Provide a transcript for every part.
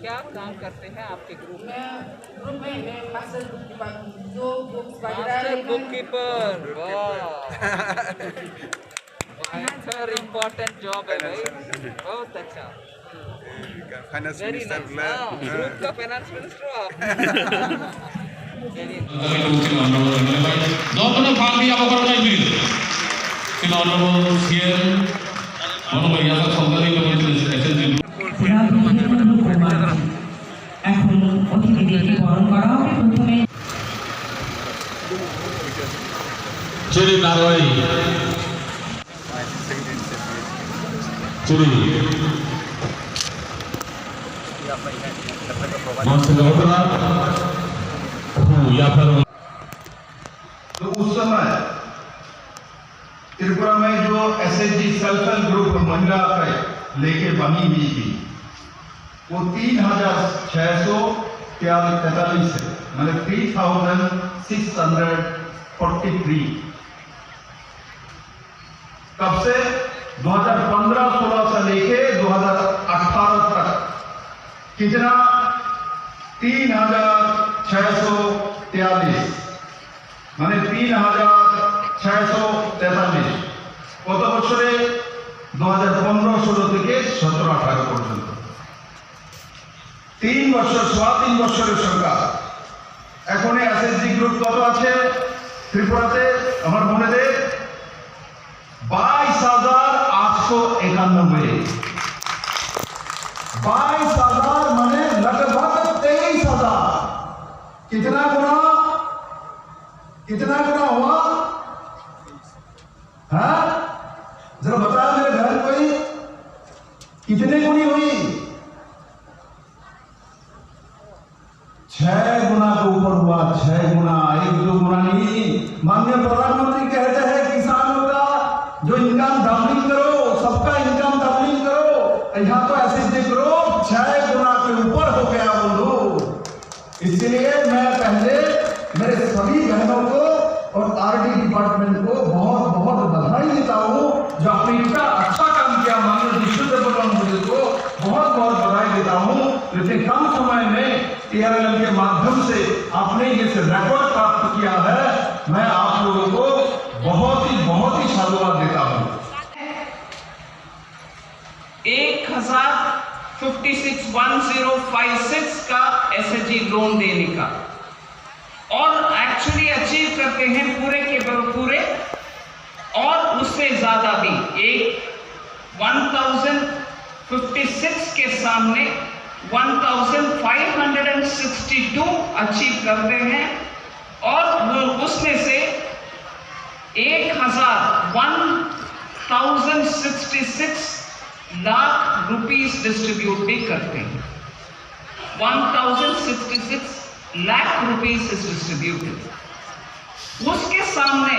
क्या काम करते हैं आपके ग्रुप में? Master book keeper. वाह, इम्पोर्टेंट जॉब है भाई, बहुत अच्छा। Finance very minister nice. Group का फाइनेंस मिनिस्टर हो आप। Very Governor Fahmi Abakarona Bill. In honorable here, honorable Yasa Saudari SSG. এখন অতিথিদেরকে বরণ করা হবে। প্রথমে Chiri Narwai. Chiri. Monsignor या फिर तो उस समय त्रिपुरा में जो एसएचजी सेल्फ हेल्प ग्रुप महिला लेके बनी हुई थी वो 3643 है, मतलब 3643। कब से 2015-16 से लेके 2018 तक कितना 3643 মানে 3643 কত বছরে 2015-16 থেকে 17-18 পর্যন্ত 3 বছর 3.5 বছরের সংখ্যা। এখন এসএসজি গ্রুপ কত আছে ত্রিপুরাতে আমার মনে দেয় 22,891। 22,000 মানে लगभग 23,000। कितना गुना हुआ? हाँ, जरा बताओ मेरे घर कोई कितने गुनी हुई? 6 गुना के ऊपर हुआ। 6 गुना, 1-2 गुना नहीं। माननीय प्रधानमंत्री कहते हैं किसानों का जो इनकम डबलिंग करो, सबका इनकम डबलिंग करो। यहाँ तो ऐसे देखो 6 गुना के ऊपर हो गया बोलो। इसलिए मैं पहले मेरे सभी बहनों को और आरडी डिपार्टमेंट को बहुत बहुत बधाई देता हूँ जो आपने इतना अच्छा काम किया। माननीय विश्वदेव मुझे को बहुत बहुत बधाई देता हूँ। इतने कम समय में टीआरएल के माध्यम से आपने ये रिकॉर्ड प्राप्त किया है। मैं आप लोगों को बहुत ही साधुवाद देता हूँ। 1056 का एसएचजी लोन देने का, और एक्चुअली अचीव करते हैं पूरे के पूरे और उससे ज्यादा भी। एक 1056 के सामने 1562 अचीव करते हैं, और उसमें से 1066 लाख रुपीस डिस्ट्रीब्यूट भी करते हैं। 1066 लाख रुपीस इज डिस्ट्रीब्यूटेड। उसके सामने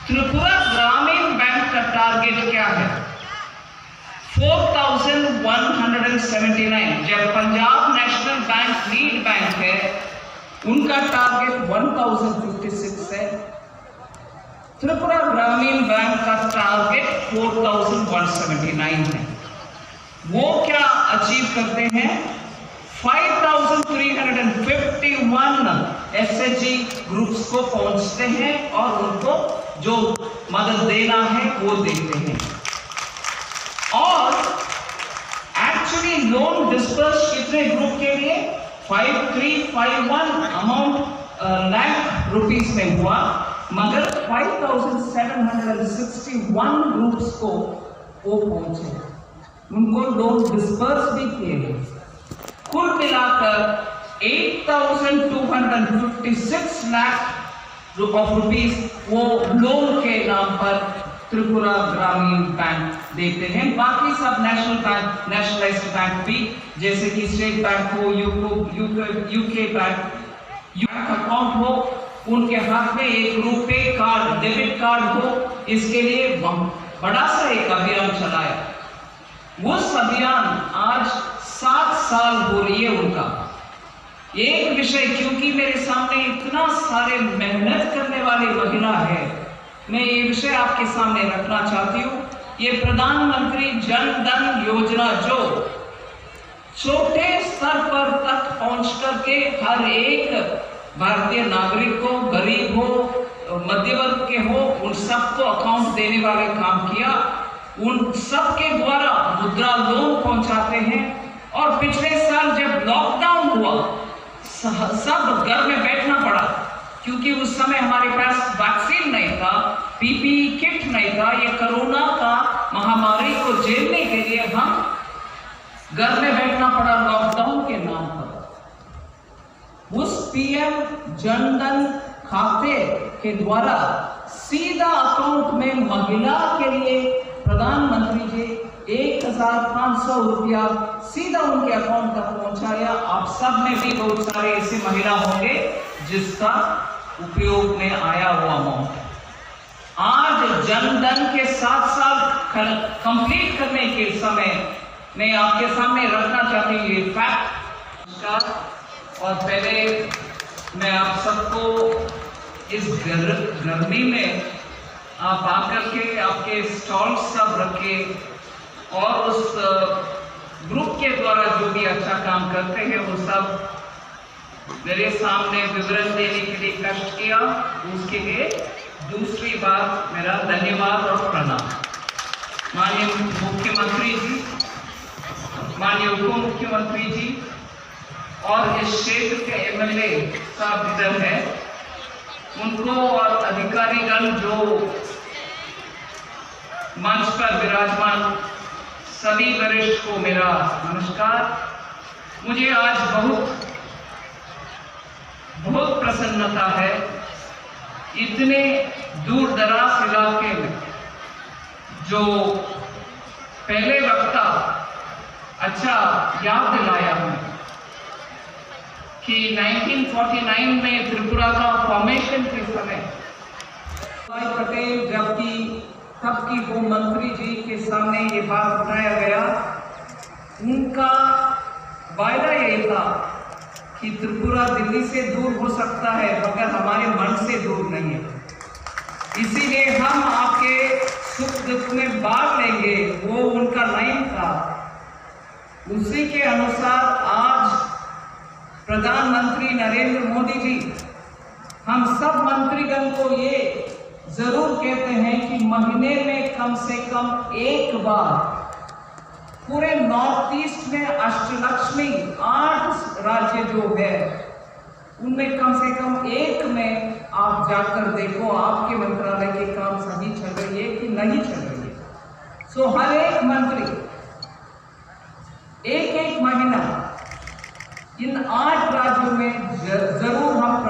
त्रिपुरा ग्रामीण बैंक का टारगेट क्या है? 4179। जब Punjab national bank lead bank है, उनका टारगेट 1056 है। त्रिपुरा ग्रामीण बैंक का टारगेट 4179 है। वो क्या अचीव करते हैं? 5351 एसएचजी ग्रुप्स को पहुंचते हैं और उनको जो मदद देना है वो देते हैं। और एक्चुअली लोन डिस्पर्स कितने ग्रुप के लिए? 5351 अमाउंट लाख रुपीस में हुआ, मगर 5761 ग्रुप्स को वो पहुंचे, उनको लोन डिस्पर्स भी किए गए। कुल मिलाकर 8256 लाख ऑफ रुपीस वो लोन के नाम पर त्रिपुरा ग्रामीण बैंक देते हैं। बाकी सब नेशनल बैंक, नेशनलाइज्ड बैंक भी, जैसे कि स्टेट बैंक हो, यूके बैंक, बैंक अकाउंट हो, उनके हाथ में एक रुपए कार्ड, डेबिट कार्ड हो, इसके लिए बड़ा सा एक अभियान चलाया। उस अभियान आज 7 साल हो रही है उनका। एक विषय, क्योंकि मेरे सामने इतना सारे मेहनत करने वाली महिला है, मैं ये विषय आपके सामने रखना चाहती हूँ। ये प्रधानमंत्री जन धन योजना जो छोटे स्तर पर तक पहुंच करके हर एक भारतीय नागरिक को, गरीब हो, मध्य वर्ग के हो, उन सबको अकाउंट देने वाले काम किया। उन सबके द्वारा मुद्रा लोन पहुंचाते हैं। और पिछले साल जब लॉकडाउन हुआ, सब घर में बैठना पड़ा, क्योंकि उस समय हमारे पास वैक्सीन नहीं था, पीपीई किट नहीं था। ये कोरोना का महामारी को झेलने के लिए हम घर में बैठना पड़ा लॉकडाउन के नाम पर। उस पीएम जनधन खाते के द्वारा सीधा अकाउंट में महिला के लिए प्रधानमंत्री जी 1500 रुपया सीधा उनके अकाउंट तक पहुंचाया। आप सब में भी बहुत सारे ऐसे महिला होंगे जिसका उपयोग में आया हुआ अमाउंट। आज जनधन के 7 साल कंप्लीट करने के समय मैं आपके सामने रखना चाहती हूँ ये फैक्ट। और पहले मैं आप सबको इस गर्मी में आप आकर के आपके स्टॉल सब रखे और उस ग्रुप के द्वारा जो भी अच्छा काम करते हैं वो सब मेरे सामने विवरण देने के लिए कष्ट किया, उसके लिए दूसरी बार मेरा धन्यवाद और प्रणाम। माननीय मुख्यमंत्री जी, माननीय उप मुख्यमंत्री जी और इस क्षेत्र के एमएलए साहब इधर है, उनको और अधिकारीगण जो मंच पर विराजमान सभी वरिष्ठ को मेरा नमस्कार। मुझे आज बहुत प्रसन्नता है, इतने दूर दराज इलाके में जो पहले वक्ता अच्छा याद दिलाया हमें कि 1949 में त्रिपुरा का फॉर्मेशन के समय भाई पटेल जबकि तब की वो मंत्री जी के सामने ये बात उठाया गया, उनका वायदा यही था कि त्रिपुरा दिल्ली से दूर हो सकता है मगर हमारे मन से दूर नहीं है। इसीलिए हम आपके सुख दुख में भाग लेंगे, वो उनका लाइन था। उसी के अनुसार आज प्रधानमंत्री नरेंद्र मोदी जी हम सब मंत्रीगण को ये जरूर कहते हैं कि महीने में कम से कम एक बार पूरे नॉर्थ ईस्ट में अष्टलक्ष्मी 8 राज्य जो है उनमें कम से कम एक में आप जाकर देखो आपके मंत्रालय के काम सही चल रही है कि नहीं चल रही है। सो हर एक मंत्री एक महीना इन 8 राज्यों में जरूर हम